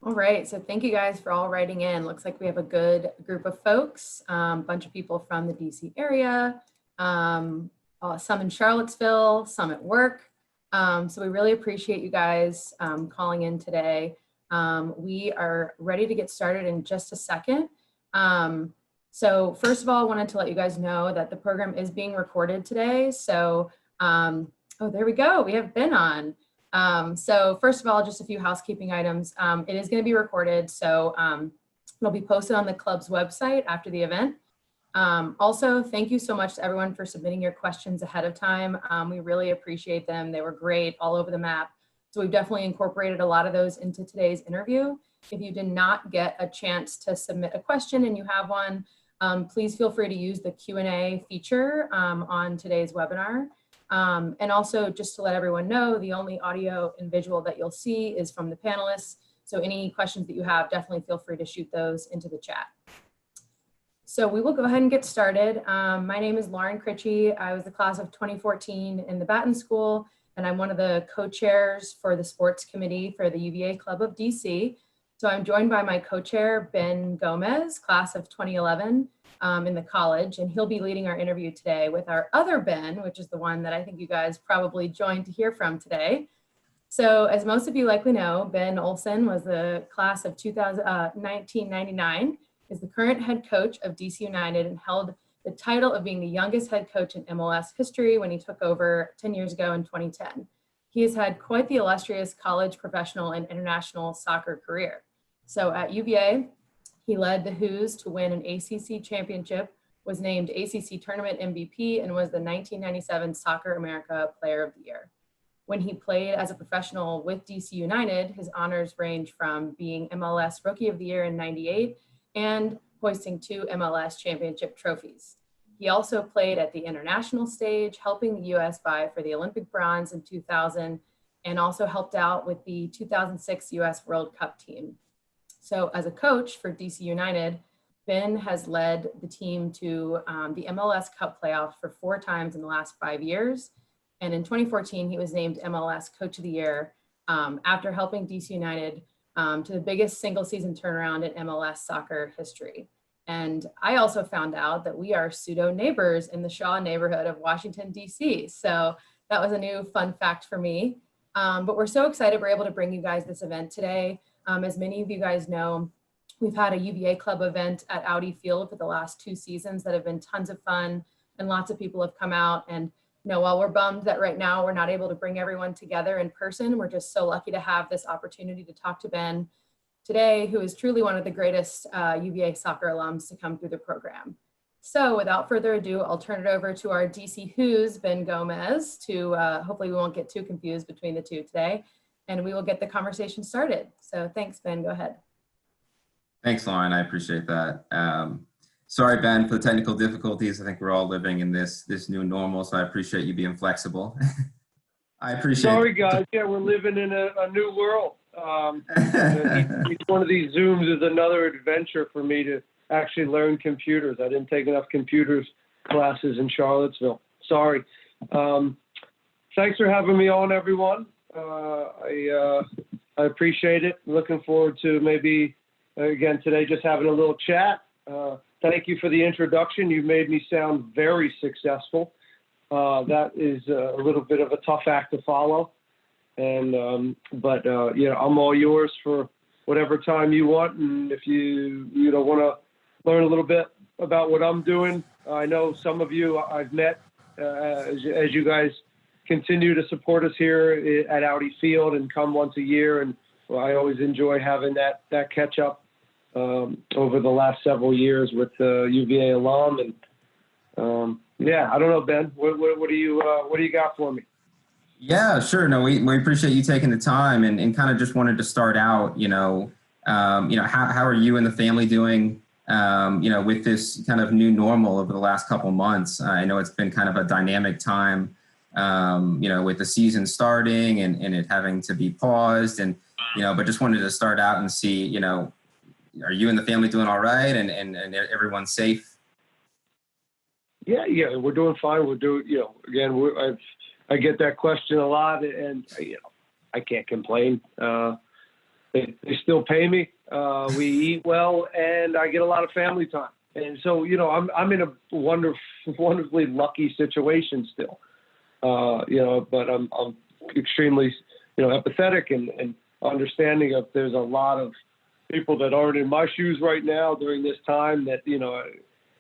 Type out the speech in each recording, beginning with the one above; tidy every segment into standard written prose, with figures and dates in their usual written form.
All right, so thank you guys for all writing in. Looks like we have a good group of folks, bunch of people from the DC area, some in Charlottesville, some at work. So we really appreciate you guys calling in today. We are ready to get started in just a second. So first of all, I wanted to let you guys know that the program is being recorded today. So, oh, there we go. We have Ben on. So first of all, just a few housekeeping items. It is going to be recorded, so it'll be posted on the club's website after the event. Also, thank you so much to everyone for submitting your questions ahead of time. We really appreciate them. They were great all over the map. So we've definitely incorporated a lot of those into today's interview. If you did not get a chance to submit a question and you have one, please feel free to use the Q&A feature on today's webinar. And also just to let everyone know, the only audio and visual that you'll see is from the panelists. So any questions that you have, definitely feel free to shoot those into the chat. So we will go ahead and get started. My name is Lauren Critchie. I was the class of 2014 in the Batten School, and I'm one of the co-chairs for the sports committee for the UVA Club of DC. So I'm joined by my co-chair, Ben Gomez, class of 2011 in the college, and he'll be leading our interview today with our other Ben, which is the one that I think you guys probably joined to hear from today. So as most of you likely know, Ben Olsen was the class of 1999, is the current head coach of DC United and held the title of being the youngest head coach in MLS history when he took over 10 years ago in 2010. He has had quite the illustrious college, professional, and international soccer career. So at UVA, he led the Who's to win an ACC championship, was named ACC Tournament MVP, and was the 1997 Soccer America Player of the Year. When he played as a professional with DC United, his honors range from being MLS Rookie of the Year in '98 and hoisting 2 MLS championship trophies. He also played at the international stage, helping the US vie for the Olympic bronze in 2000, and also helped out with the 2006 US World Cup team. So as a coach for DC United, Ben has led the team to the MLS Cup playoffs for 4 times in the last 5 years. And in 2014, he was named MLS Coach of the Year after helping DC United to the biggest single season turnaround in MLS soccer history. And I also found out that we are pseudo neighbors in the Shaw neighborhood of Washington, DC. So that was a new fun fact for me. But we're so excited we're able to bring you guys this event today. As many of you guys know, we've had a UVA club event at Audi Field for the last 2 seasons that have been tons of fun, and lots of people have come out. And while we're bummed that right now we're not able to bring everyone together in person, we're just so lucky to have this opportunity to talk to Ben today, who is truly one of the greatest UVA soccer alums to come through the program. So without further ado, I'll turn it over to our DC Who's, Ben Gomez, to hopefully we won't get too confused between the two today, and we will get the conversation started. So thanks, Ben, go ahead. Thanks, Lauren, I appreciate that. Sorry, Ben, for the technical difficulties. I think we're all living in this new normal, so I appreciate you being flexible. I appreciate. Sorry, guys. Yeah, we're living in a new world. Each one of these Zooms is another adventure for me to actually learn computers. I didn't take enough computers classes in Charlottesville. Sorry. Thanks for having me on, everyone. I appreciate it. Looking forward to maybe, again, today just having a little chat. Thank you for the introduction. You made me sound very successful. That is a little bit of a tough act to follow. And, but I'm all yours for whatever time you want. And if you want to learn a little bit about what I'm doing, I know some of you I've met as you guys continue to support us here at Audi Field and come once a year. And I always enjoy having that catch up over the last several years with UVA alum. And yeah, I don't know, Ben, what do you got for me? Yeah, sure. No, we appreciate you taking the time, and kind of just wanted to start out, how are you and the family doing, with this kind of new normal over the last couple months? I know it's been kind of a dynamic time, with the season starting and it having to be paused, and, but just wanted to start out and see, are you and the family doing all right, and everyone's safe? Yeah, we're doing fine. We're doing, again, I get that question a lot, and I can't complain. they still pay me. We eat well, and I get a lot of family time. And so, I'm in a wonderfully lucky situation still. But I'm extremely, empathetic and understanding of there's a lot of people that aren't in my shoes right now during this time that,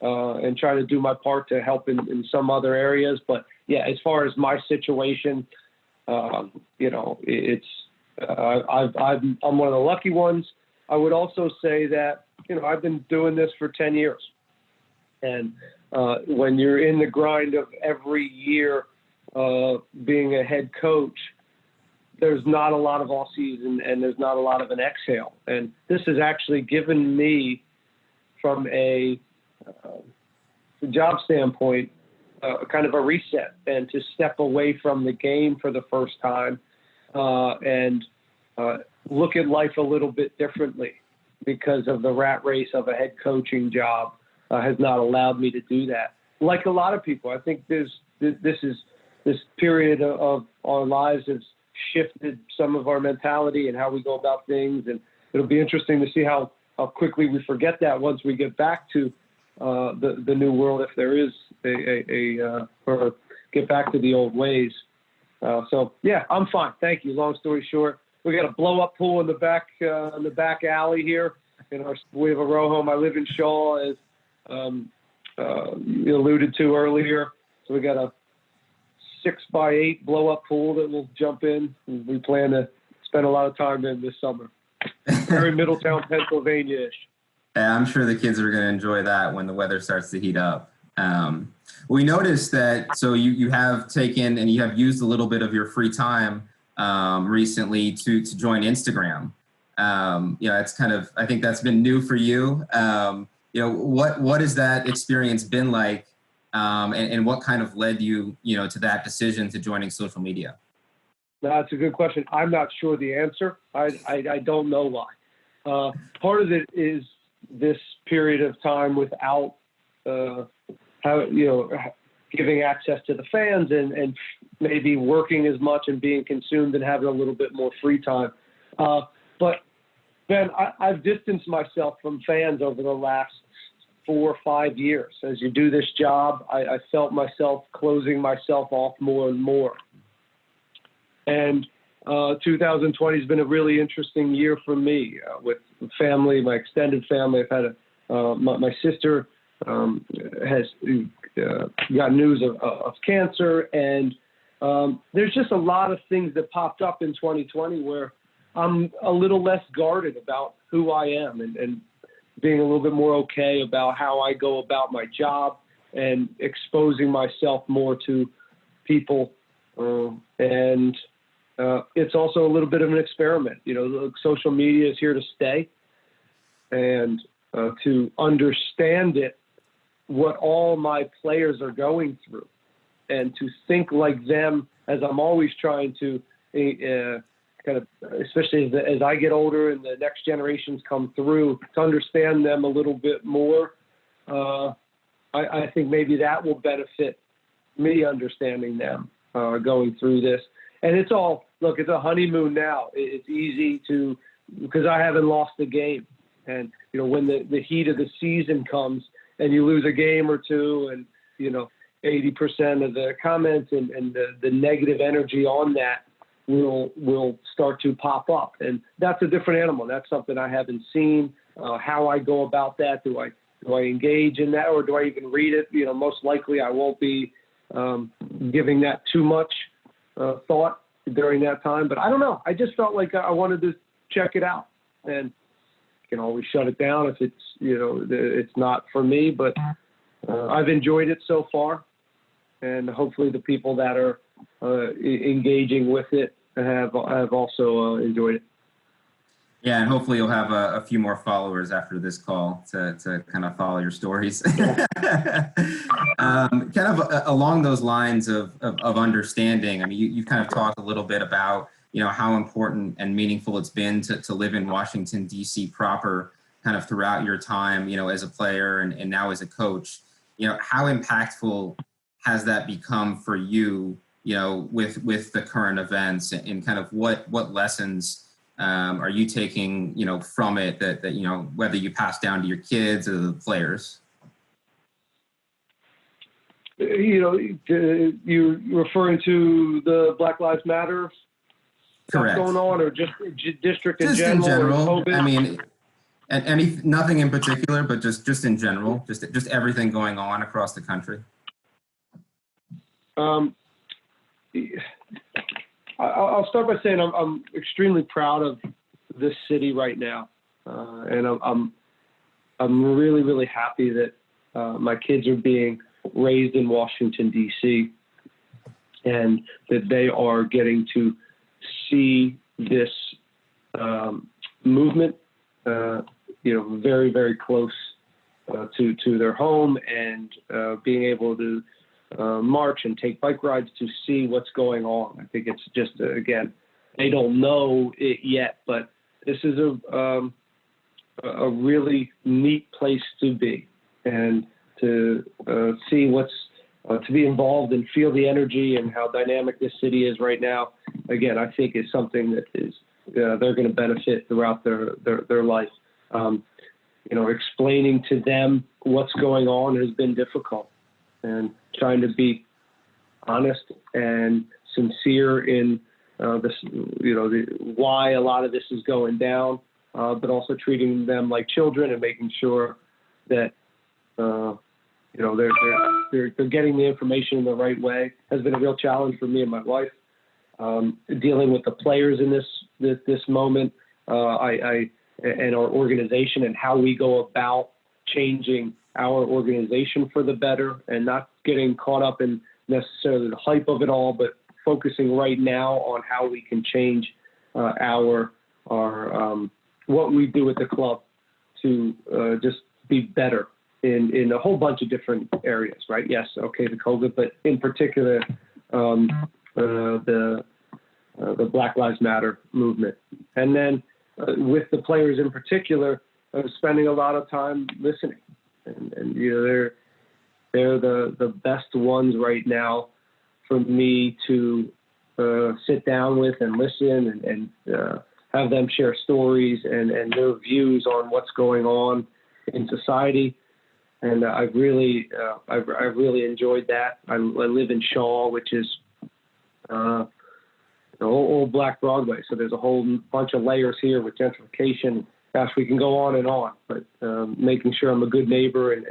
and try to do my part to help in some other areas. But yeah, as far as my situation, it's, I'm one of the lucky ones. I would also say that, I've been doing this for 10 years. And when you're in the grind of every year being a head coach, there's not a lot of off season and there's not a lot of an exhale. And this has actually given me, from a job standpoint, kind of a reset and to step away from the game for the first time and look at life a little bit differently, because of the rat race of a head coaching job has not allowed me to do that. Like a lot of people, I think this period of our lives has shifted some of our mentality and how we go about things. And it'll be interesting to see how quickly we forget that once we get back to the new world, if there is or get back to the old ways. So yeah, I'm fine. Thank you. Long story short, we got a blow up pool in the back alley here. We have a row home. I live in Shaw, as you alluded to earlier. So we got a 6x8 blow up pool that we'll jump in. We plan to spend a lot of time in this summer. Very Middletown, Pennsylvania-ish. Yeah, I'm sure the kids are going to enjoy that when the weather starts to heat up. We noticed that, so you have taken and you have used a little bit of your free time recently to join Instagram. It's kind of, I think that's been new for you. What has that experience been like? And what kind of led you, to that decision to joining social media? That's a good question. I'm not sure the answer. I don't know why. Part of it is this period of time without, giving access to the fans and maybe working as much and being consumed and having a little bit more free time. But Ben, I've distanced myself from fans over the last 4 or 5 years. As you do this job, I felt myself closing myself off more and more. And 2020 has been a really interesting year for me with family, my extended family. I've had my sister has got news of cancer, and there's just a lot of things that popped up in 2020 where I'm a little less guarded about who I am and being a little bit more okay about how I go about my job and exposing myself more to people. And it's also a little bit of an experiment. Social media is here to stay, and to understand it, what all my players are going through, and to think like them, as I'm always trying to kind of, especially as I get older and the next generations come through, to understand them a little bit more. I think maybe that will benefit me understanding them going through this. And it's a honeymoon now. It's easy because I haven't lost a game. And, when the heat of the season comes and you lose a game or two and, 80% of the comments and the negative energy on that will start to pop up. And that's a different animal. That's something I haven't seen. How I go about that. Do I engage in that, or do I even read it? Most likely I won't be giving that too much thought during that time. But I don't know. I just felt like I wanted to check it out. And you can always shut it down if it's, it's not for me. But I've enjoyed it so far. And hopefully the people that are engaging with it have also enjoyed it. Yeah, and hopefully you'll have a few more followers after this call to kind of follow your stories. Kind of along those lines of understanding, I mean, you kind of talked a little bit about, how important and meaningful it's been to live in Washington, D.C. proper kind of throughout your time, as a player and now as a coach. How impactful has that become for you, with the current events, and kind of what lessons are you taking, from it that whether you pass down to your kids or the players? You're referring to the Black Lives Matter stuff Correct. going on, or just district in Just general? in general. Or COVID? I mean, nothing in particular, but just in general, just everything going on across the country. I'll start by saying I'm extremely proud of this city right now, and I'm really, really happy that my kids are being raised in Washington, D.C., and that they are getting to see this movement, very, very close to their home, and being able to march and take bike rides to see what's going on. I think it's just, again, they don't know it yet, but this is a really neat place to be, and to see what's to be involved and feel the energy and how dynamic this city is right now. Again, I think is something that is they're going to benefit throughout their life. Explaining to them what's going on has been difficult, and trying to be honest and sincere in this, why a lot of this is going down, but also treating them like children and making sure that they're getting the information in the right way has been a real challenge for me and my wife. Dealing with the players in this moment, and our organization, and how we go about changing our organization for the better, and not getting caught up in necessarily the hype of it all, but focusing right now on how we can change our what we do at the club to just be better in a whole bunch of different areas, right? Yes, okay, the COVID, but in particular, the Black Lives Matter movement. And then with the players in particular, spending a lot of time listening, and they're the best ones right now for me to sit down with and listen, and have them share stories and their views on what's going on in society. And I've really enjoyed that. I live in Shaw, which is old Black Broadway. So there's a whole bunch of layers here with gentrification. Gosh, we can go on and on. But making sure I'm a good neighbor and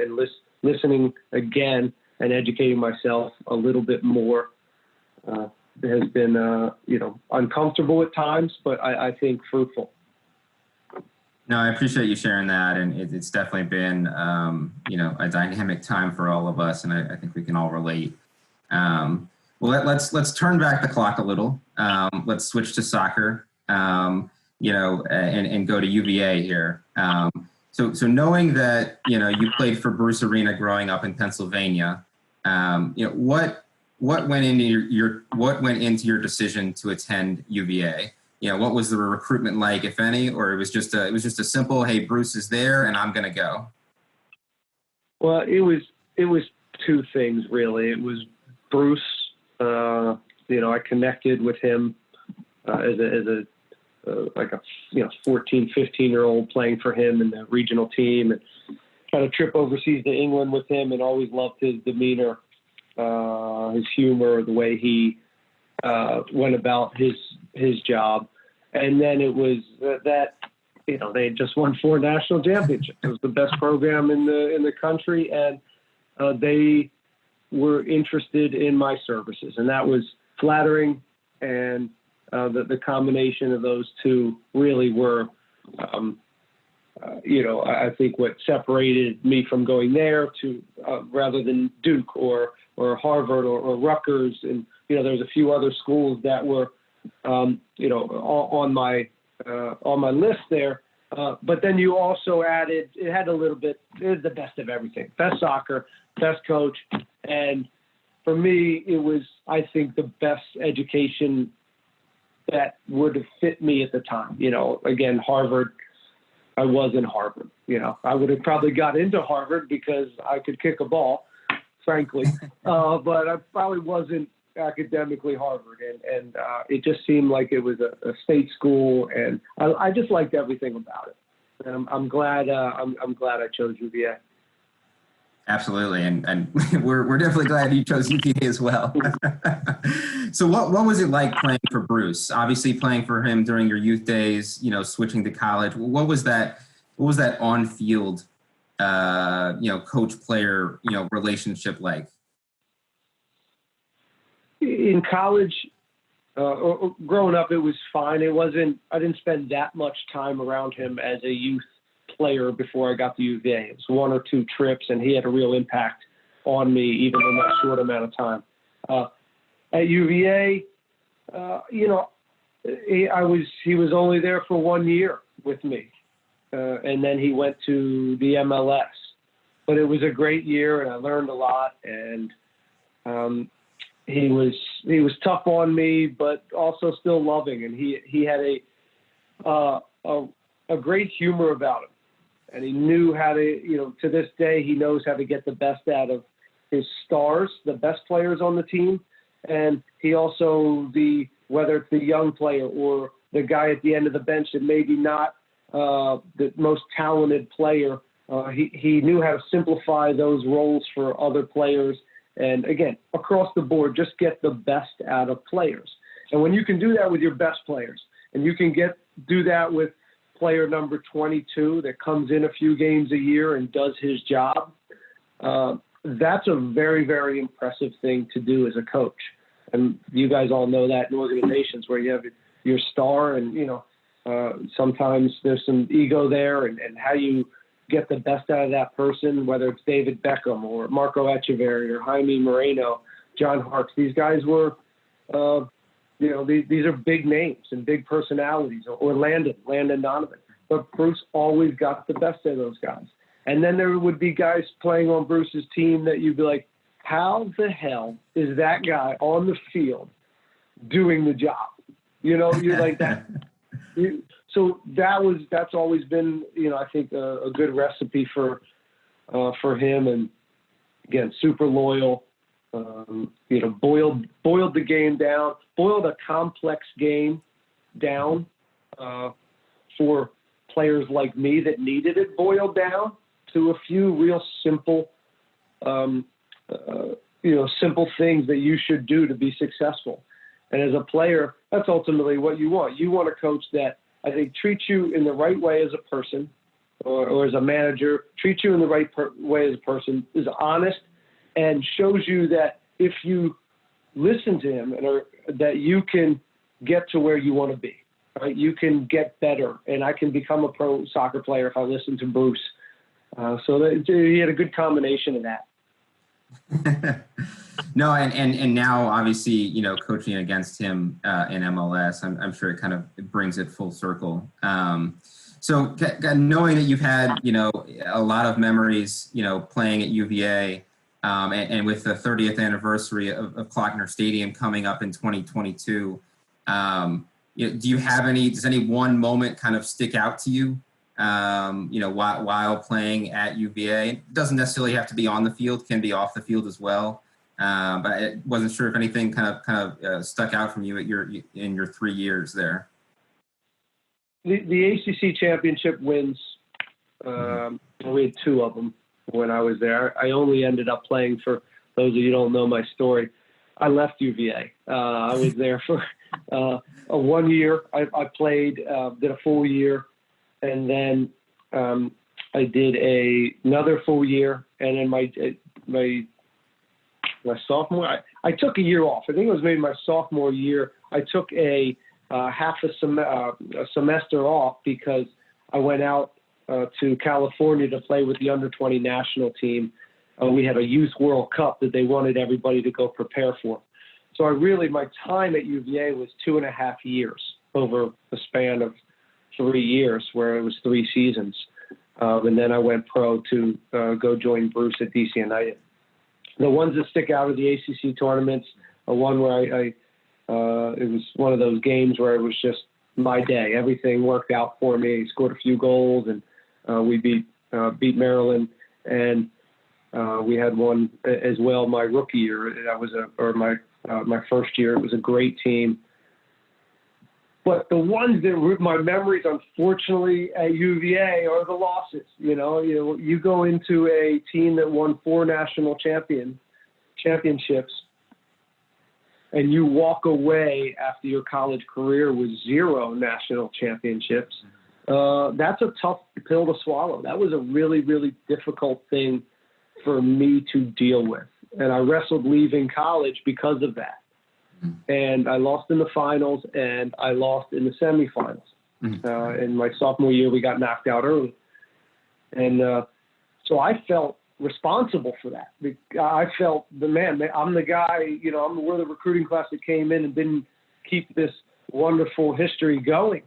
listening again and educating myself a little bit more has been uncomfortable at times, but I think fruitful. No, I appreciate you sharing that, and it's definitely been, a dynamic time for all of us, and I think we can all relate. Well, let's turn back the clock a little. Let's switch to soccer, and go to UVA here. So knowing that you played for Bruce Arena growing up in Pennsylvania, what went into your decision to attend UVA? What was the recruitment like, if any, or it was just a simple, hey, Bruce is there and I'm going to go? Well, it was two things really. It was Bruce. I connected with him as a 14, 15-year-old playing for him in the regional team, and had a trip overseas to England with him, and always loved his demeanor, his humor, the way he went about his job. And then it was that they had just won 4 national championships. It was the best program in the country, and they were interested in my services, and that was flattering. And the combination of those two really were, I think what separated me from going there to rather than Duke or Harvard or Rutgers. And there's a few other schools that were on my list there. But then you also added, it had a little bit, it was the best of everything. Best soccer, best coach. And for me, it was, I think, the best education that would have fit me at the time. Again, Harvard, I was in Harvard. I would have probably got into Harvard because I could kick a ball, frankly. But I probably wasn't academically Harvard, and it just seemed like it was a state school, and I just liked everything about it. And I'm glad I chose UVA. Absolutely, and we're definitely glad you chose UVA as well. So what was it like playing for Bruce? Obviously, playing for him during your youth days, switching to college. What was that on field, coach player, relationship like? In college, or growing up, it was fine. I didn't spend that much time around him as a youth player before I got to UVA. It was 1 or 2 trips, and he had a real impact on me, even in that short amount of time. At UVA, he was only there for 1 year with me, and then he went to the MLS. But it was a great year, and I learned a lot. And he was tough on me, but also still loving, and he had a great humor about him. And he knew how to, to this day, he knows how to get the best out of his stars, the best players on the team. And he also, whether it's the young player or the guy at the end of the bench that maybe not the most talented player, he knew how to simplify those roles for other players. And again, across the board, just get the best out of players. And when you can do that with your best players, and you can do that with player number 22 that comes in a few games a year and does his job, that's a very, very impressive thing to do as a coach. And you guys all know that in organizations where you have your star and, sometimes there's some ego there, and how you get the best out of that person, whether it's David Beckham or Marco Echeverri or Jaime Moreno, John Harkes. These guys were, these are big names and big personalities, or Landon Donovan. But Bruce always got the best of those guys. And then there would be guys playing on Bruce's team that you'd be like, how the hell is that guy on the field doing the job? You're like that. So that's always been, I think a good recipe for him. And again, super loyal. Boiled the game down, boiled a complex game down for players like me that needed it boiled down to a few real simple, simple things that you should do to be successful. And as a player, that's ultimately what you want. You want a coach that I think treats you in the right way as a person, or as a manager, treats you in the right way as a person, is honest, and shows you that if you listen to him, that you can get to where you want to be. Right? You can get better, and I can become a pro soccer player if I listen to Bruce. He had a good combination of that. No, and now obviously, coaching against him in MLS, I'm sure it kind of brings it full circle. So knowing that you've had, a lot of memories, playing at UVA, and with the 30th anniversary of Klockner Stadium coming up in 2022, does any one moment kind of stick out to you, while playing at UVA? It doesn't necessarily have to be on the field, can be off the field as well. But I wasn't sure if anything kind of stuck out from you in your 3 years there. The ACC championship wins, we had 2 of them when I was there. I only ended up playing, for those of you who don't know my story, I left UVA. I was there for a 1 year. I played, did a full year, and then I did another full year, and then my sophomore, I took a year off. I think it was maybe my sophomore year. I took a semester off because I went out to California to play with the under-20 national team. We had a youth World Cup that they wanted everybody to go prepare for. So my time at UVA was 2.5 years over the span of 3 years, where it was 3 seasons. And then I went pro to go join Bruce at DC United. The ones that stick out of the ACC tournaments, one where it was one of those games where it was just my day. Everything worked out for me. Scored a few goals, and we beat Maryland. And we had one as well my rookie year. My my first year. It was a great team. But the ones that root my memories, unfortunately, at UVA are the losses. You go into a team that won 4 national championships, and you walk away after your college career with 0 national championships. That's a tough pill to swallow. That was a really, really difficult thing for me to deal with. And I wrestled leaving college because of that. And I lost in the finals and I lost in the semifinals. In my sophomore year, we got knocked out early. And so I felt responsible for that. I felt I'm the guy, we're the recruiting class that came in and didn't keep this wonderful history going.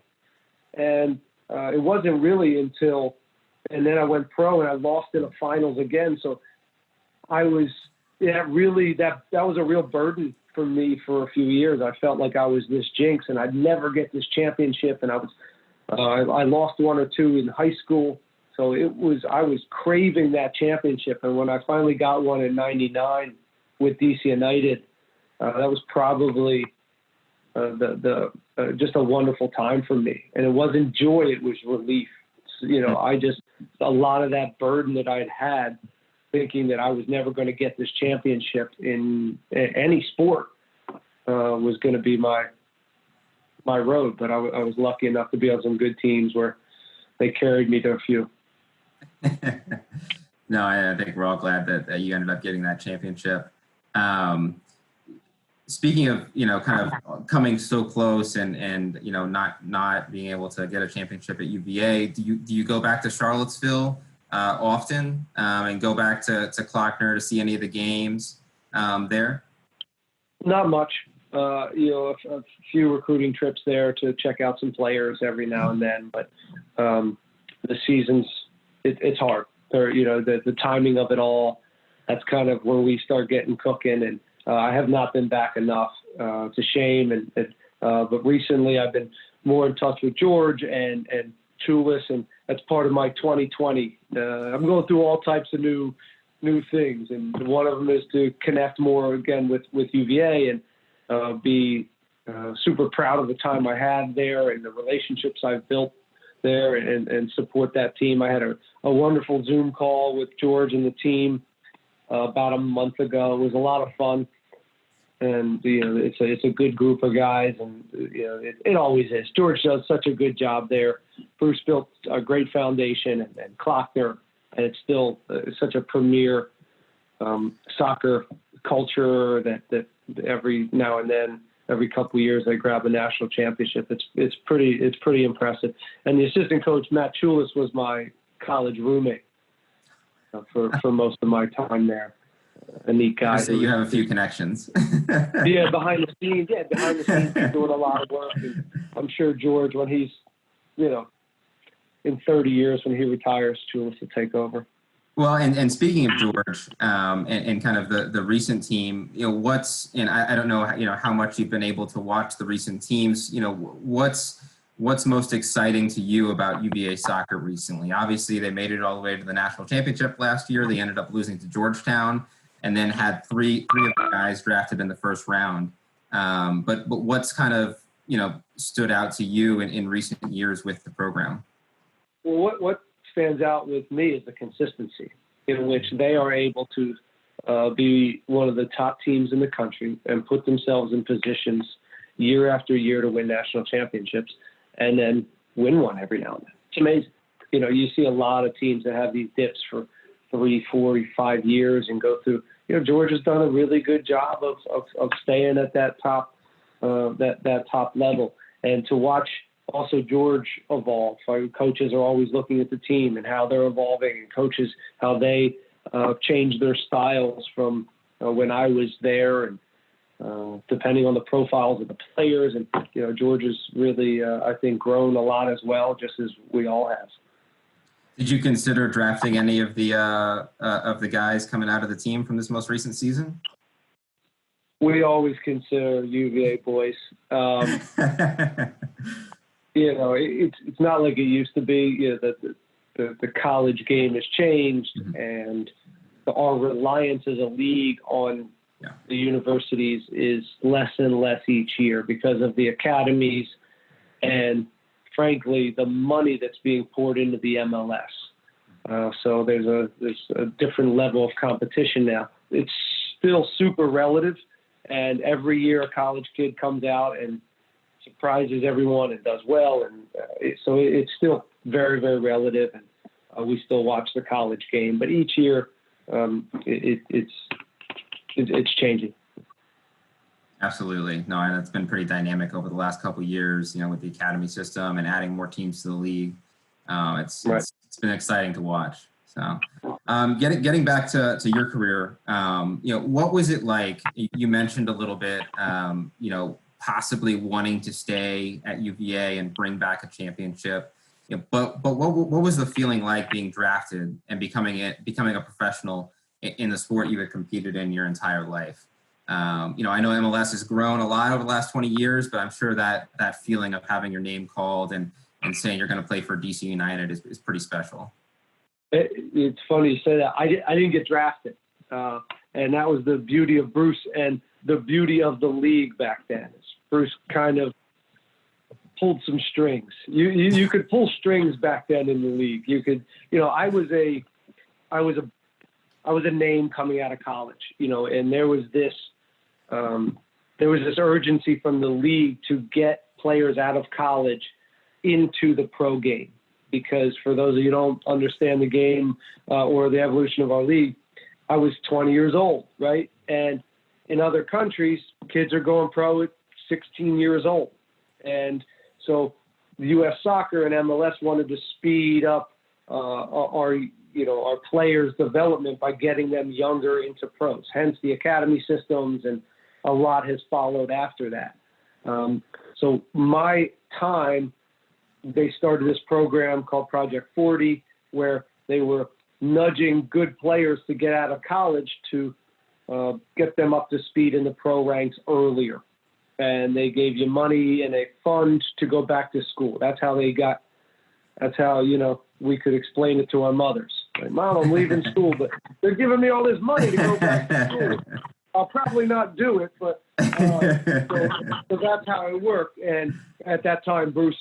And it wasn't really until, and then I went pro and I lost in the finals again. So that was a real burden for me for a few years. I felt like I was this jinx and I'd never get this championship. And I lost 1 or 2 in high school. So I was craving that championship. And when I finally got one in '99 with DC United, that was probably just a wonderful time for me. And it wasn't joy, it was relief. A lot of that burden that I'd had, thinking that I was never going to get this championship in any sport, was going to be my road. But I was lucky enough to be on some good teams where they carried me to a few. No, I think we're all glad that you ended up getting that championship. Speaking of, kind of coming so close and not being able to get a championship at UVA, do you go back to Charlottesville often and go back to Klockner to see any of the games there? Not much. A few recruiting trips there to check out some players every now and then, but the seasons, it's hard. The timing of it all, that's kind of where we start getting cooking, and I have not been back enough. It's a shame, but recently I've been more in touch with George and Chulis, and that's part of my 2020. I'm going through all types of new things, and one of them is to connect more again with UVA and be super proud of the time I had there and the relationships I've built there, and support that team. I had a wonderful Zoom call with George and the team about a month ago. It was a lot of fun, and it's a good group of guys, and it always is. George does such a good job there. Bruce built a great foundation, and Klockner, and it's still such a premier soccer culture that every now and then, every couple of years, they grab a national championship. It's pretty impressive. And the assistant coach, Matt Chulis, was my college roommate for most of my time there. A neat guy. So you have a few connections. Yeah, behind the scenes, he's doing a lot of work. And I'm sure George, when he's, in 30 years, when he retires, Chulis will take over. Well, and speaking of George, and kind of the recent team, and I don't know, how much you've been able to watch the recent teams, what's most exciting to you about UVA soccer recently? Obviously, they made it all the way to the national championship last year. They ended up losing to Georgetown, and then had three of the guys drafted in the first round. But what's kind of, stood out to you in recent years with the program? Well, what stands out with me is the consistency in which they are able to be one of the top teams in the country and put themselves in positions year after year to win national championships, and then win one every now and then. It's amazing. You see a lot of teams that have these dips for 3, 4, 5 years and go through. George has done a really good job of staying at that top that top level, and to watch also George evolve. Coaches are always looking at the team and how they're evolving, and coaches how they change their styles from when I was there, and depending on the profiles of the players. And George has really, I think, grown a lot as well, just as we all have. Did you consider drafting any of the guys coming out of the team from this most recent season? We always consider UVA boys. It's not like it used to be. The college game has changed, and our reliance as a league on the universities is less and less each year because of the academies and, frankly, the money that's being poured into the MLS. So there's a different level of competition now. It's still super relative, and every year a college kid comes out and surprises everyone and does well, and so it's still very, very relative, and we still watch the college game. But each year, it's changing. Absolutely. No, and it's been pretty dynamic over the last couple of years, with the academy system and adding more teams to the league. It's been exciting to watch. So getting back to your career, what was it like? You mentioned a little bit, possibly wanting to stay at UVA and bring back a championship. But what was the feeling like being drafted and becoming a professional in the sport you had competed in your entire life? I know MLS has grown a lot over the last 20 years, but I'm sure that feeling of having your name called and saying you're going to play for DC United is pretty special. It's funny you say that. I didn't get drafted, and that was the beauty of Bruce and the beauty of the league back then. Bruce kind of pulled some strings. You could pull strings back then in the league. You could, I was a name coming out of college, and there was this urgency from the league to get players out of college into the pro game. Because for those of you who don't understand the game or the evolution of our league, I was 20 years old, right? And in other countries, kids are going pro at 16 years old. And so the U.S. Soccer and MLS wanted to speed up our players' development by getting them younger into pros, hence the academy systems, and a lot has followed after that. So my time, they started this program called Project 40, where they were nudging good players to get out of college to get them up to speed in the pro ranks earlier. And they gave you money and a fund to go back to school. That's how we could explain it to our mothers. Like, Mom, I'm leaving school, but they're giving me all this money to go back to school. I'll probably not do it, but so that's how it worked. And at that time, Bruce,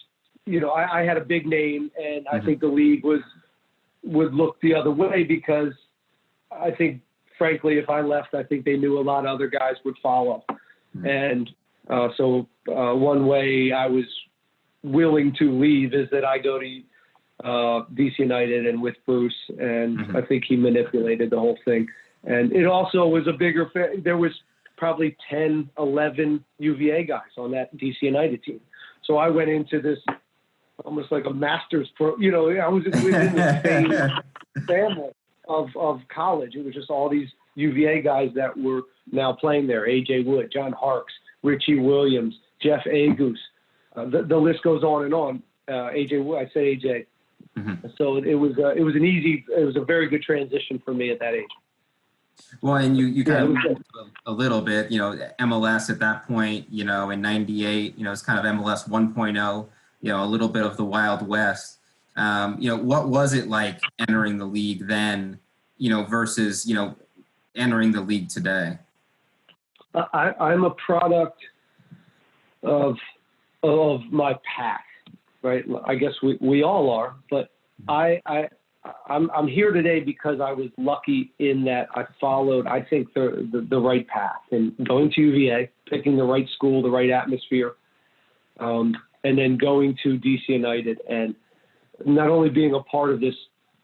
I had a big name, and I think the league would look the other way because I think, frankly, if I left, I think they knew a lot of other guys would follow. And so one way I was willing to leave is that I go to DC United and with Bruce, and I think he manipulated the whole thing. And it also was a bigger there was probably 10, 11 UVA guys on that DC United team. So I went into this almost like a master's pro, I was within the same family of college. It was just all these UVA guys that were now playing there. AJ Wood, John Harkes, Richie Williams, Jeff Agus. The list goes on and on. AJ Wood, I say AJ. So it was a very good transition for me at that age. Well, and you kind of mentioned a little bit, MLS at that point, in 98, it's kind of MLS 1.0, a little bit of the Wild West. What was it like entering the league then, versus, entering the league today? I'm a product of my path, right? I guess we all are, but I'm here today because I was lucky in that I followed, I think, the right path, and going to UVA, picking the right school, the right atmosphere, and then going to DC United, and not only being a part of this,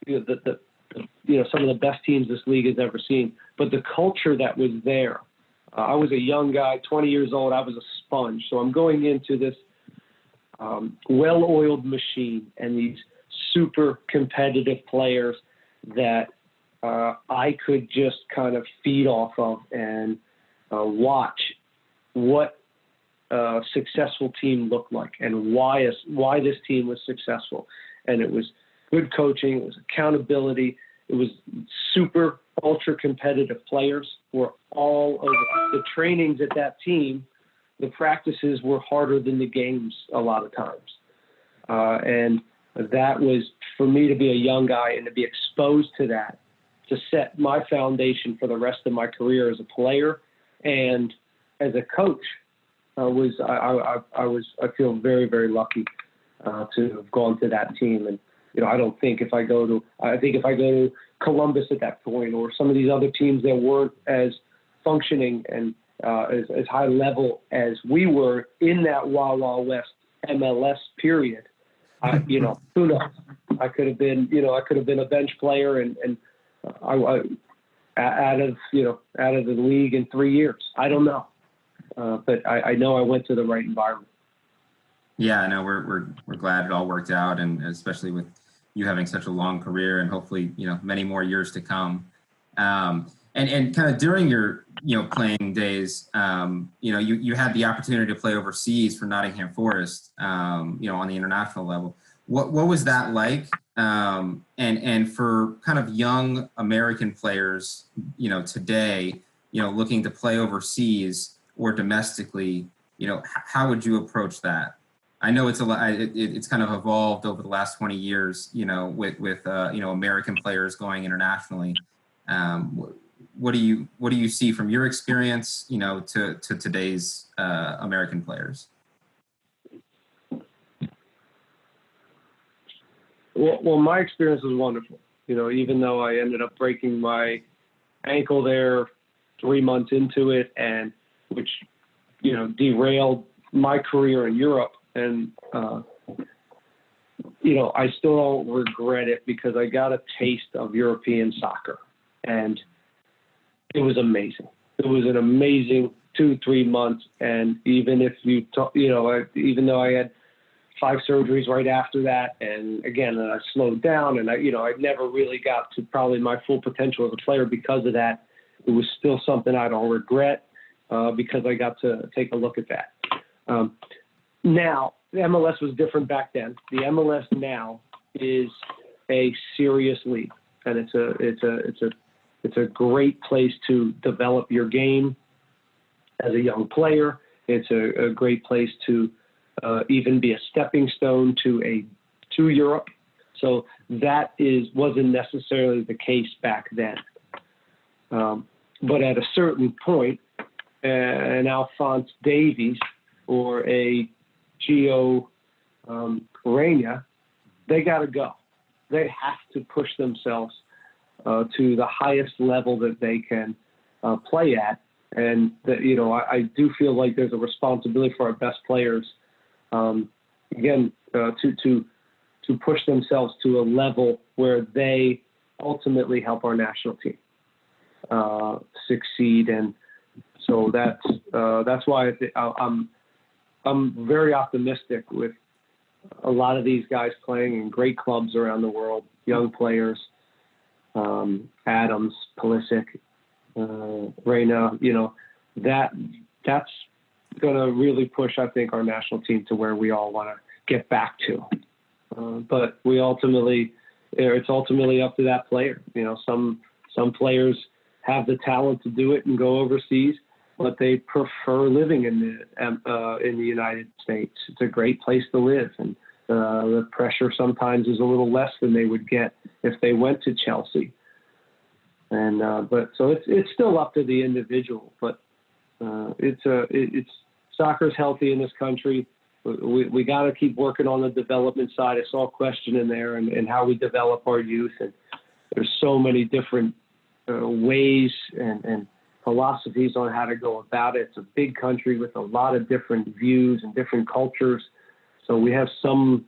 some of the best teams this league has ever seen, but the culture that was there. I was a young guy, 20 years old. I was a sponge. So I'm going into this well-oiled machine and these super competitive players that I could just kind of feed off of and watch what a successful team looked like and why this team was successful. And it was good coaching, it was accountability, it was super ultra competitive players were all over. The trainings at that team, the practices were harder than the games a lot of times. And that was, for me to be a young guy and to be exposed to that, to set my foundation for the rest of my career as a player And as a coach, I feel very, very lucky to have gone to that team. And I don't think if I go to Columbus at that point, or some of these other teams that weren't as functioning and as high level as we were in that Wild Wild West MLS period, who knows? I could have been a bench player and I out of the league in 3 years. I don't know, but I know I went to the right environment. Yeah, no, we're glad it all worked out, and especially with you having such a long career and hopefully many more years to come. And kind of during your playing days, you had the opportunity to play overseas for Nottingham Forest, on the international level. What was that like? And for kind of young American players, today, looking to play overseas or domestically, how would you approach that? I know it's it's kind of evolved over the last 20 years, with American players going internationally. What do you see from your experience, to today's American players? Well, my experience was wonderful. Even though I ended up breaking my ankle there 3 months into it, and which derailed my career in Europe, and I still don't regret it because I got a taste of European soccer, and it was amazing. It was an amazing 2-3 months, and even if even though I had 5 surgeries right after that, and again, I slowed down, and I never really got to probably my full potential as a player because of that. It was still something I don't regret because I got to take a look at that. Now, the MLS was different back then. The MLS now is a serious league, and it's a great place to develop your game as a young player. It's a great place to even be a stepping stone to Europe. So that wasn't necessarily the case back then. But at a certain point, an Alphonse Davies or a Gio Reyna, they got to go. They have to push themselves to the highest level that they can play at. And that, I do feel like there's a responsibility for our best players, again, to push themselves to a level where they ultimately help our national team succeed. And so that's why I'm very optimistic with a lot of these guys playing in great clubs around the world, young players, Adams, Pulisic, Reyna, that's going to really push, I think, our national team to where we all want to get back to. But it's ultimately up to that player. Some players have the talent to do it and go overseas, but they prefer living in the United States. It's a great place to live, and the pressure sometimes is a little less than they would get if they went to Chelsea. And but so it's still up to the individual. But soccer's healthy in this country. We got to keep working on the development side. I saw a question in there and how we develop our youth, and there's so many different ways and philosophies on how to go about it. It's a big country with a lot of different views and different cultures. So we have some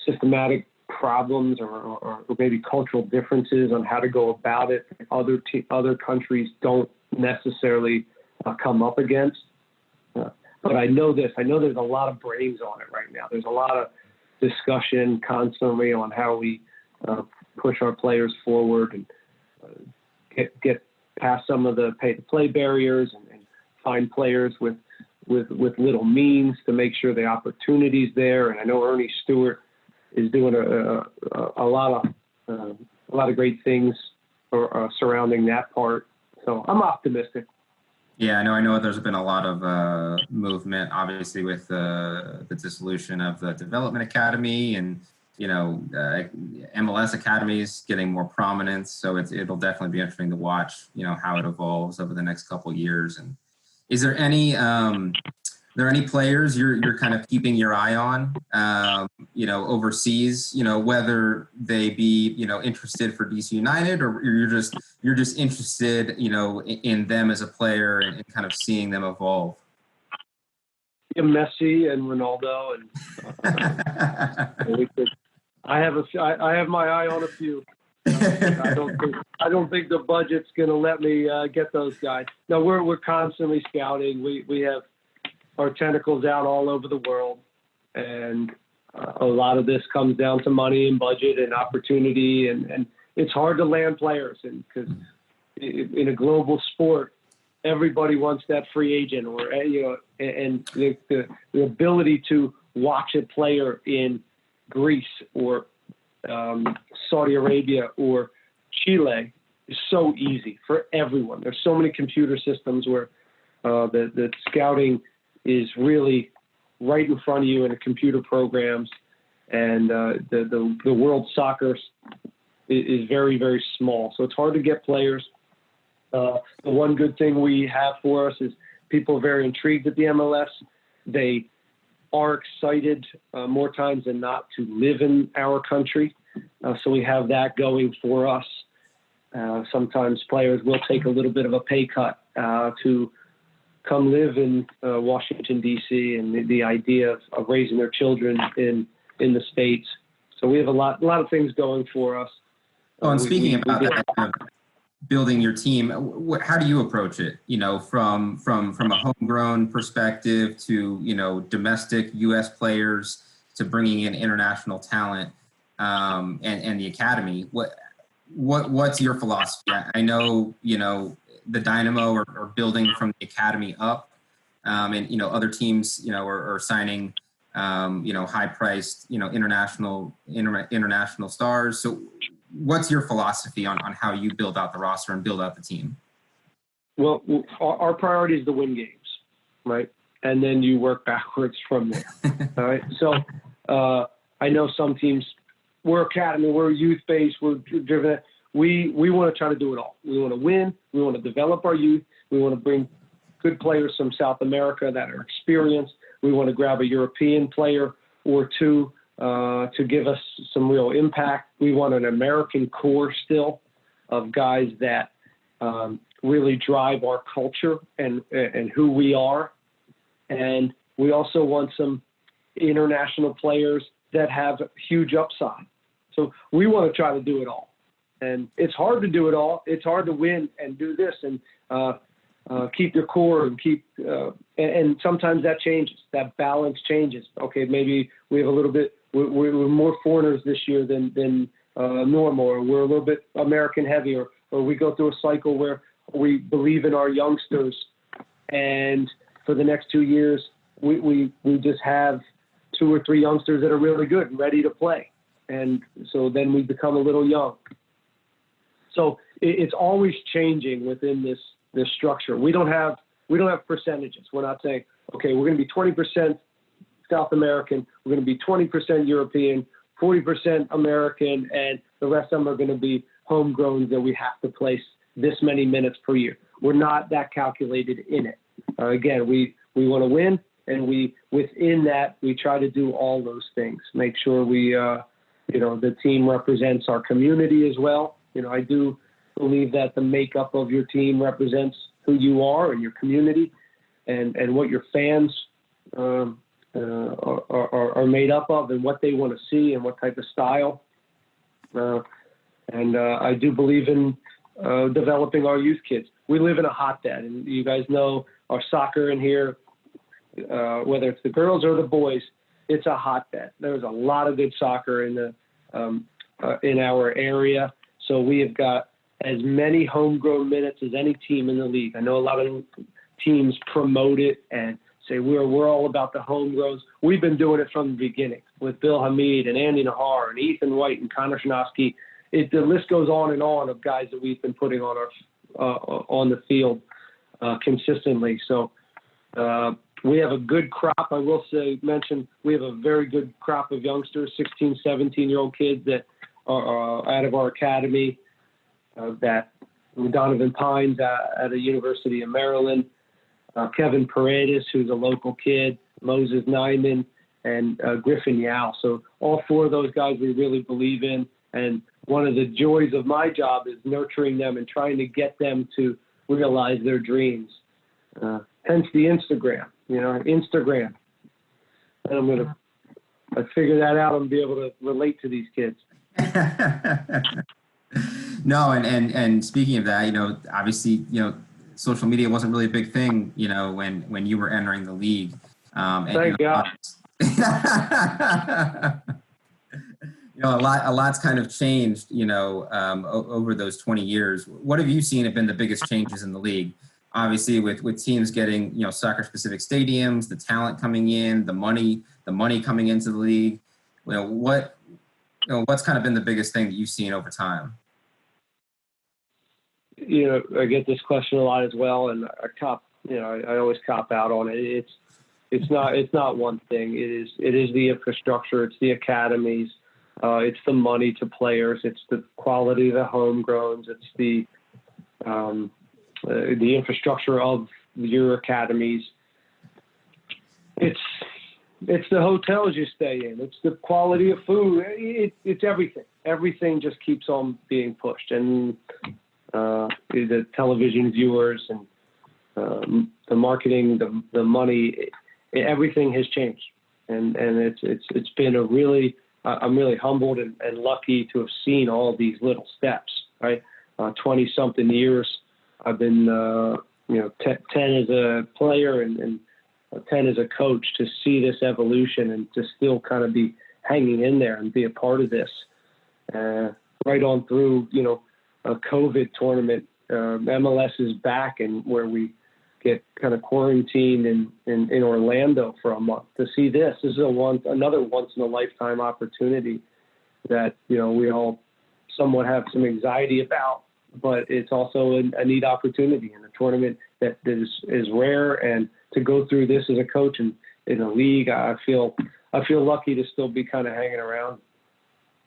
systematic problems or maybe cultural differences on how to go about it. Other countries don't necessarily come up against. But I know this. I know there's a lot of brains on it right now. There's a lot of discussion constantly on how we push our players forward and get past some of the pay-to-play barriers and find players with little means to make sure the opportunity's there. And I know Ernie Stewart is doing a lot of great things surrounding that part. So I'm optimistic. Yeah, I know there's been a lot of movement, obviously, with the dissolution of the Development Academy and, MLS academies getting more prominence. So it'll definitely be interesting to watch, how it evolves over the next couple of years. And, Is there any players you're kind of keeping your eye on, overseas, whether they be, interested for DC United, or you're just interested, in them as a player and kind of seeing them evolve? Messi and Ronaldo, and I have my eye on a few. I don't think the budget's going to let me get those guys. No, we're constantly scouting. We have our tentacles out all over the world, and a lot of this comes down to money and budget and opportunity, and it's hard to land players, and because in a global sport, everybody wants that free agent, or and the ability to watch a player in Greece or Saudi Arabia or Chile is so easy for everyone. There's so many computer systems where the scouting is really right in front of you in the computer programs, and the world soccer is very, very small. So it's hard to get players. The one good thing we have for us is people are very intrigued at the MLS. They are excited more times than not to live in our country. So we have that going for us. Sometimes players will take a little bit of a pay cut to come live in Washington, D.C., and the idea of raising their children in the States. So we have a lot of things going for us. Oh, and speaking about that, building your team, how do you approach it? From a homegrown perspective to domestic U.S. players to bringing in international talent, and the academy. What's your philosophy? I know the Dynamo are building from the academy up, and other teams are signing high-priced international stars. So what's your philosophy on how you build out the roster and build out the team? Well, our priority is to win games, right? And then you work backwards from there. All right. So I know some teams, we're academy, we're youth-based, we're driven. We want to try to do it all. We want to win. We want to develop our youth. We want to bring good players from South America that are experienced. We want to grab a European player or two to give us some real impact. We want an American core still of guys that really drive our culture and who we are. And we also want some international players that have huge upside. So we want to try to do it all. And it's hard to do it all. It's hard to win and do this and keep your core and and sometimes that changes. That balance changes. Okay, maybe we have a little bit, we're more foreigners this year than normal, or we're a little bit American heavy, or we go through a cycle where we believe in our youngsters, and for the next 2 years, we just have 2 or 3 youngsters that are really good and ready to play. And so then we become a little young. So it's always changing within this structure. We don't have percentages. We're not saying, okay, we're going to be 20% South American, we're going to be 20% European, 40% American, and the rest of them are going to be homegrown that we have to place this many minutes per year. We're not that calculated in it. Again, we want to win, and within that, we try to do all those things. Make sure the team represents our community as well. I do believe that the makeup of your team represents who you are and your community, and what your fans are made up of, and what they want to see and what type of style. And I do believe in developing our youth kids. We live in a hotbed, and you guys know our soccer in here, whether it's the girls or the boys, it's a hotbed. There's a lot of good soccer in our area. So we have got as many homegrown minutes as any team in the league. I know a lot of teams promote it and say we're all about the homegrowns. We've been doing it from the beginning with Bill Hamid and Andy Nahar and Ethan White and Connor Shanofsky. The list goes on and on of guys that we've been putting on the field consistently. So we have a good crop. I will mention we have a very good crop of youngsters, 16, 17-year-old kids that are out of our academy, that Donovan Pines at the University of Maryland, Kevin Paredes, who's a local kid, Moses Nyman, and Griffin Yao. So all 4 of those guys we really believe in. And one of the joys of my job is nurturing them and trying to get them to realize their dreams. Hence the Instagram, Instagram. And I figure that out and be able to relate to these kids. No, and speaking of that, obviously, social media wasn't really a big thing, when you were entering the league. Thank God. A lot's kind of changed, over those 20 years. What have you seen have been the biggest changes in the league? Obviously, with teams getting, soccer-specific stadiums, the talent coming in, the money coming into the league. What's kind of been the biggest thing that you've seen over time? I get this question a lot as well, and I always cop out on it. It's not one thing. It is the infrastructure. It's the academies. It's the money to players. It's the quality of the homegrowns. It's the infrastructure of your academies. It's the hotels you stay in. It's the quality of food. It's everything. Everything just keeps on being pushed, and the television viewers and the marketing, the money, everything has changed, and it's been I'm really humbled and lucky to have seen all these little steps. Right, 20-something years. I've been 10 as a player and 10 as a coach, to see this evolution and to still kind of be hanging in there and be a part of this. Right on through, a COVID tournament, MLS is back, and where we get kind of quarantined in Orlando for a month to see this. This is another once in a lifetime opportunity that, we all somewhat have some anxiety about, but it's also a neat opportunity in a tournament that is rare. And to go through this as a coach and in a league, I feel lucky to still be kind of hanging around.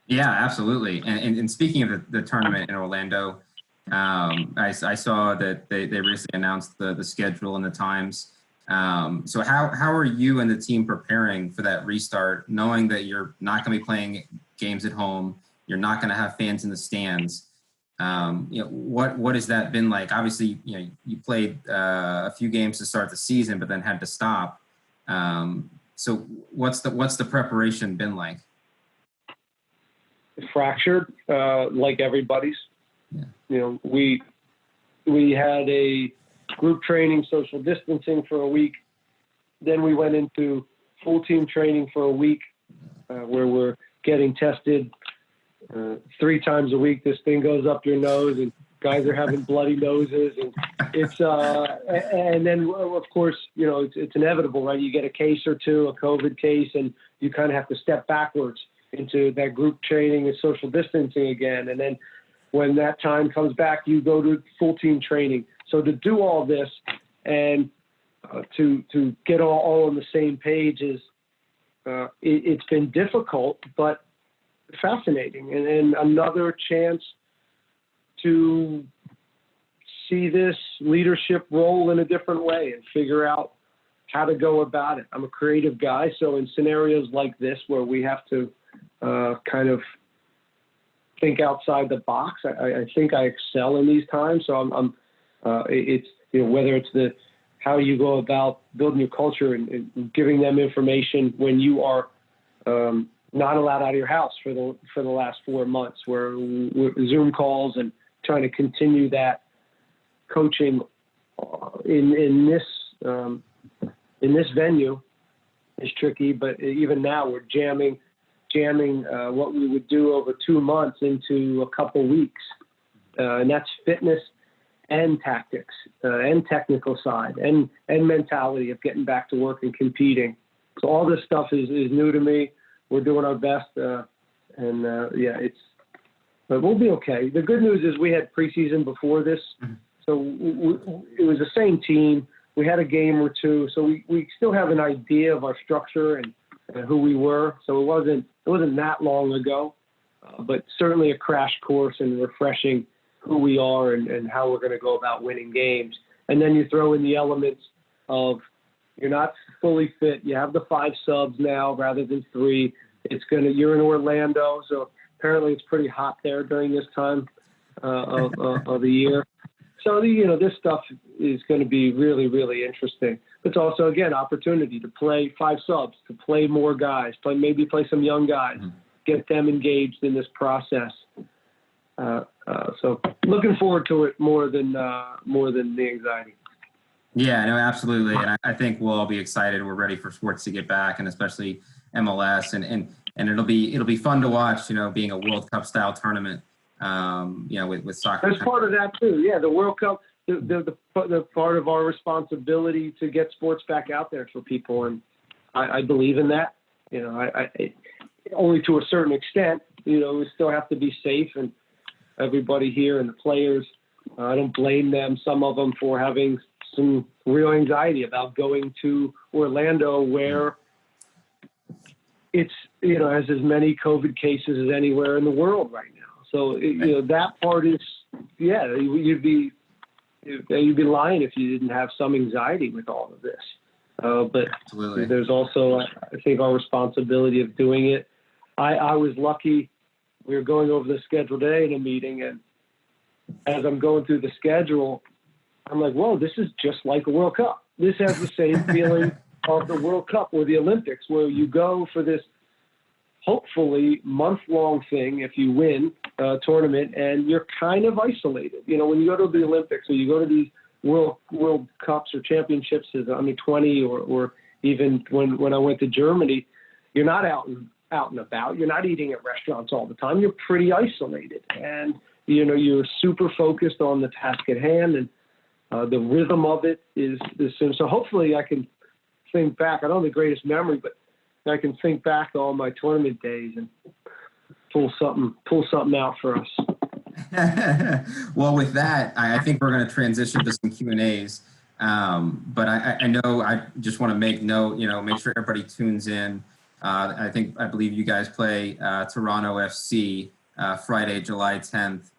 Yeah, absolutely. And speaking of the tournament in Orlando, I saw that they recently announced the schedule and the times. So how are you and the team preparing for that restart, knowing that you're not going to be playing games at home, you're not going to have fans in the stands? What has that been like? Obviously, you played a few games to start the season, but then had to stop. So what's the preparation been like? Fractured, like everybody's. Yeah. We had a group training, social distancing for a week. Then we went into full team training for a week, where we're getting tested 3 times a week. This thing goes up your nose, and guys are having bloody noses, and it's and then of course it's inevitable, right? You get a case or two, a COVID case, and you kind of have to step backwards into that group training and social distancing again. And then when that time comes back, you go to full team training. So to do all this and to get all on the same page is it's been difficult, but fascinating, and another chance to see this leadership role in a different way and figure out how to go about it. I'm a creative guy, so in scenarios like this where we have to kind of think outside the box, I think I excel in these times. So it's whether it's how you go about building your culture and giving them information when you are not allowed out of your house for the last 4 months, where Zoom calls and trying to continue that coaching in this venue is tricky. But even now we're jamming what we would do over 2 months into a couple weeks, and that's fitness and tactics and technical side and mentality of getting back to work and competing. So all this stuff is new to me. We're doing our best, but we'll be okay. The good news is we had preseason before this, so it was the same team. We had a game or two, so we still have an idea of our structure and who we were. So it wasn't that long ago, but certainly a crash course in refreshing who we are and how we're going to go about winning games. And then you throw in the elements of you're not fully fit. You have the 5 subs now rather than 3. You're in Orlando, so apparently it's pretty hot there during this time of the year. So, this stuff is going to be really, really interesting. It's also, again, opportunity to play 5 subs, to play more guys, maybe play some young guys, get them engaged in this process. So looking forward to it more than the anxiety. Yeah, no, absolutely. And I think we'll all be excited. We're ready for sports to get back, and especially MLS. And it'll be fun to watch, being a World Cup style tournament, with soccer. That's part of that too. Yeah, the World Cup, the part of our responsibility to get sports back out there for people. And I believe in that. I only to a certain extent. We still have to be safe, and everybody here and the players, I don't blame them, some of them, for having some real anxiety about going to Orlando, where it's, has as many COVID cases as anywhere in the world right now. So, that part is, you'd be lying if you didn't have some anxiety with all of this. But Absolutely. There's also, I think, our responsibility of doing it. I was lucky. We were going over the schedule today in a meeting, and as I'm going through the schedule, I'm like, whoa, this is just like a World Cup. This has the same feeling of the World Cup or the Olympics, where you go for this hopefully month-long thing if you win a tournament, and you're kind of isolated. When you go to the Olympics or you go to these World Cups or championships as under 20, or even when I went to Germany, you're not out and about. You're not eating at restaurants all the time. You're pretty isolated, and you're super focused on the task at hand, and the rhythm of it is soon. So hopefully I can think back. I don't have the greatest memory, but I can think back to all my tournament days and pull something out for us. Well, with that, I think we're going to transition to some Q&As. But I know I just want to make note, make sure everybody tunes in. I believe you guys play Toronto FC Friday, July 10th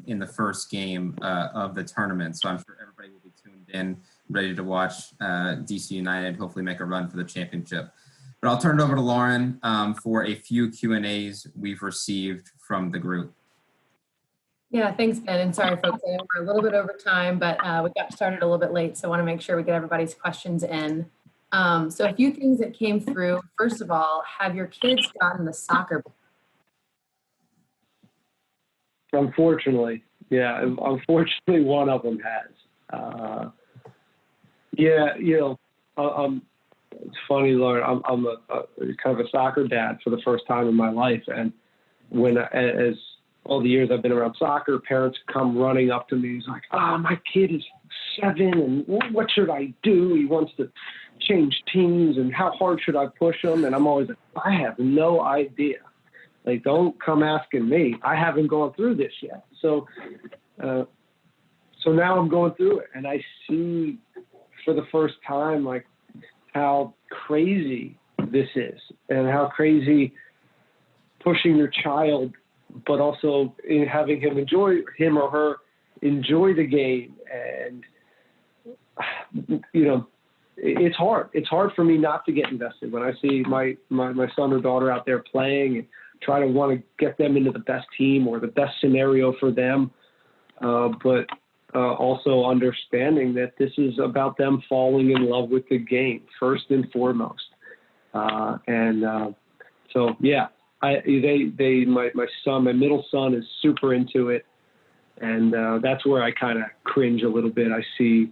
in the first game of the tournament. So I'm sure everybody will be tuned in, ready to watch DC United hopefully make a run for the championship. But I'll turn it over to Lauren for a few Q&As we've received from the group. Yeah, thanks, Ben. And sorry, folks, I know we're a little bit over time, but we got started a little bit late, so I want to make sure we get everybody's questions in. So a few things that came through. First of all, have your kids gotten the soccer ball? Unfortunately, yeah. Unfortunately, one of them has. It's funny, Lauren. I'm a kind of a soccer dad for the first time in my life, and as all the years I've been around soccer, parents come running up to me. He's like, my kid is 7, and what should I do? He wants to change teams, and how hard should I push him? And I'm always like, I have no idea. Like, don't come asking me. I haven't gone through this yet. So now I'm going through it, and I see for the first time, like, how crazy this is, and how crazy pushing your child, but also having him or her enjoy the game. And, it's hard. It's hard for me not to get invested when I see my son or daughter out there playing and try to want to get them into the best team or the best scenario for them. But also understanding that this is about them falling in love with the game first and foremost. So yeah, my middle son is super into it. And that's where I kind of cringe a little bit. I see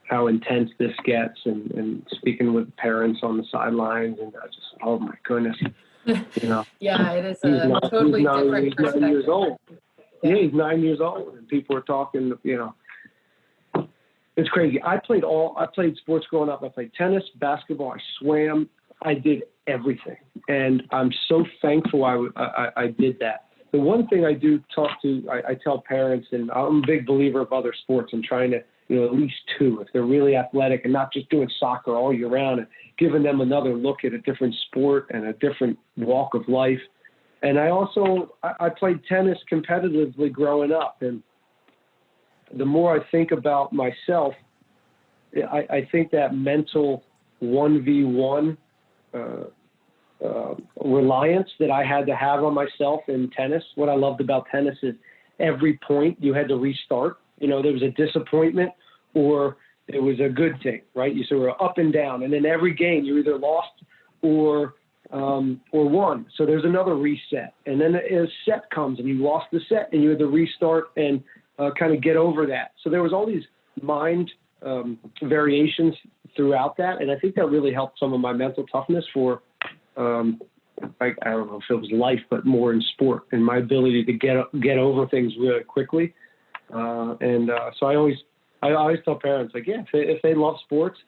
how intense this gets, and speaking with parents on the sidelines, and I just, oh my goodness, Yeah, it is a totally different perspective. He's 9 years old. Yeah, he's 9 years old, and people are talking, it's crazy. I played sports growing up. I played tennis, basketball, I swam, I did everything. And I'm so thankful I did that. The one thing I do I tell parents, and I'm a big believer of other sports, and trying to, at least 2, if they're really athletic and not just doing soccer all year round, and giving them another look at a different sport and a different walk of life. And I played tennis competitively growing up. And the more I think about myself, I think that mental 1v1 reliance that I had to have on myself in tennis. What I loved about tennis is every point you had to restart. You know, there was a disappointment or it was a good thing, right? You sort of up and down, and in every game you either lost or won. So there's another reset, and then a set comes and you lost the set and you had to restart and kind of get over that. So there was all these mind variations throughout that, and I think that really helped some of my mental toughness for I don't know if it was life, but more in sport and my ability to get over things really quickly. So I always tell parents, like, yeah, if they love sports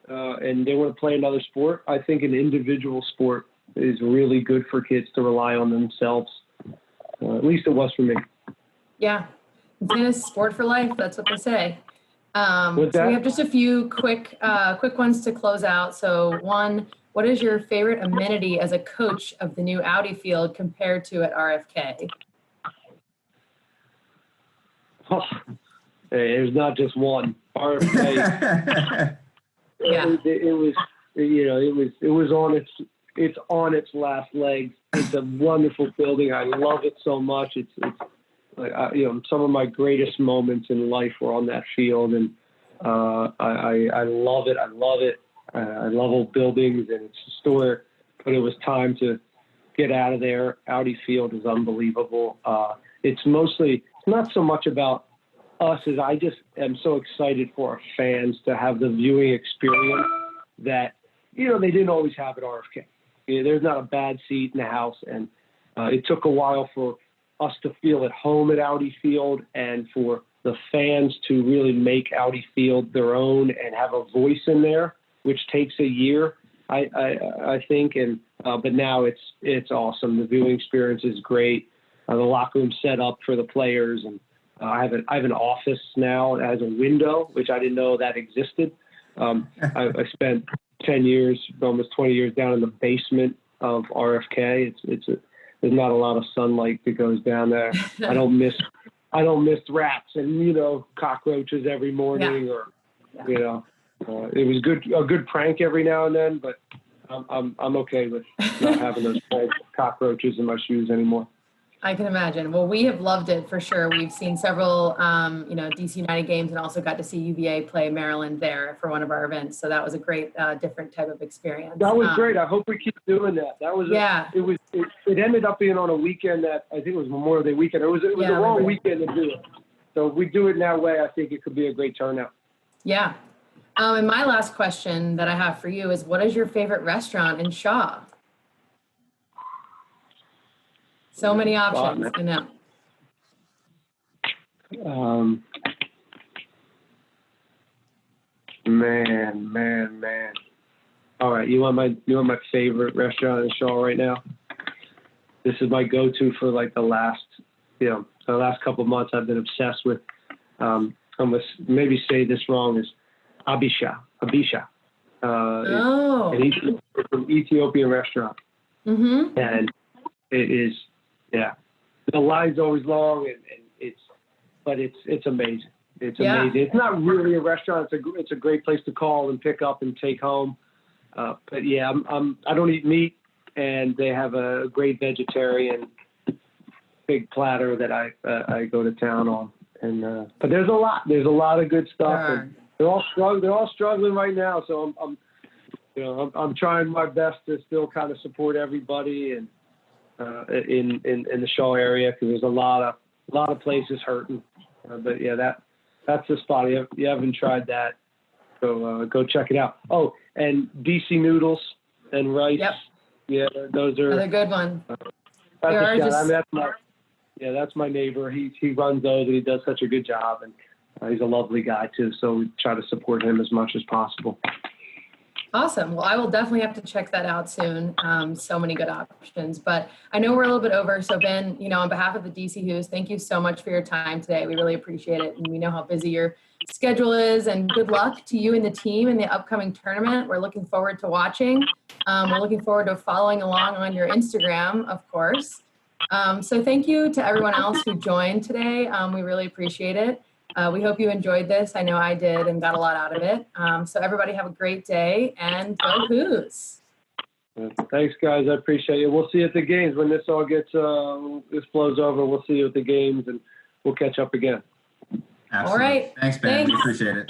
and they want to play another sport, I think an individual sport is really good for kids to rely on themselves. At least it was for me. Yeah. Tennis, sport for life. That's what they say. So we that? have just a few quick ones to close out. So one, what is your favorite amenity as a coach of the new Audi field compared to at RFK? Oh, hey, there's not just one. RFK. Yeah. It was, you know, it was on its last legs. It's a wonderful building. I love it so much. It's like, you know, some of my greatest moments in life were on that field, and I love it. I love it. I love old buildings, and it's historic, but it was time to get out of there. Audi Field is unbelievable. It's not so much about us as I just am so excited for our fans to have the viewing experience that, you know, they didn't always have at RFK. You know, there's not a bad seat in the house, and it took a while for us to feel at home at Audi Field and for the fans to really make Audi Field their own and have a voice in there, which takes a year, I think. And but now it's awesome. The viewing experience is great. The locker room set up for the players, and I have an office now that has a window, which I didn't know that existed. I spent 10 years, almost 20 years down in the basement of RFK. There's not a lot of sunlight that goes down there. I don't miss rats and, you know, cockroaches every morning, or, you know, it was a good prank every now and then, but I'm okay with not having those cockroaches in my shoes anymore. I can imagine. Well, we have loved it for sure. We've seen several, you know, DC United games, and also got to see UVA play Maryland there for one of our events. So that was a great, different type of experience. That was great. I hope we keep doing that. That was it ended up being on a weekend that I think it was Memorial Day weekend. It was the wrong weekend to do it. So if we do it in that way, I think it could be a great turnout. Yeah. And my last question that I have for you is, what is your favorite restaurant in Shaw? So many options, I know. Man. All right, you want my favorite restaurant in Shaw right now? This is my go-to for like the last couple of months. I've been obsessed with. I'm gonna maybe say this wrong. Is Abisha. It's an Ethiopian restaurant. Mm-hmm. And it is, the line's always long, and it's amazing. It's amazing. It's not really a restaurant. It's a great place to call and pick up and take home. But yeah, I don't eat meat, and they have a great vegetarian big platter that I go to town on. And but there's a lot of good stuff. And they're all struggling right now. So I'm trying my best to still kind of support everybody and in the Shaw area, because there's a lot of places hurting. But yeah, that's the spot. If you haven't tried that, go check it out. Oh, and DC noodles and rice. Yep. Yeah, those are another good one. That's my neighbor. He runs those, and he does such a good job, and he's a lovely guy too. So we try to support him as much as possible. Awesome. Well, I will definitely have to check that out soon. So many good options, but I know we're a little bit over. So Ben, on behalf of the DC Who's, thank you so much for your time today. We really appreciate it. And we know how busy your schedule is, and good luck to you and the team in the upcoming tournament. We're looking forward to watching. We're looking forward to following along on your Instagram, of course. So thank you to everyone else who joined today. We really appreciate it. We hope you enjoyed this. I know I did and got a lot out of it. So everybody have a great day and go Hoos. Thanks, guys. I appreciate it. We'll see you at the games when this all gets, this blows over. We'll see you at the games and we'll catch up again. Absolutely. All right. Thanks, Ben. We Thanks. appreciate it.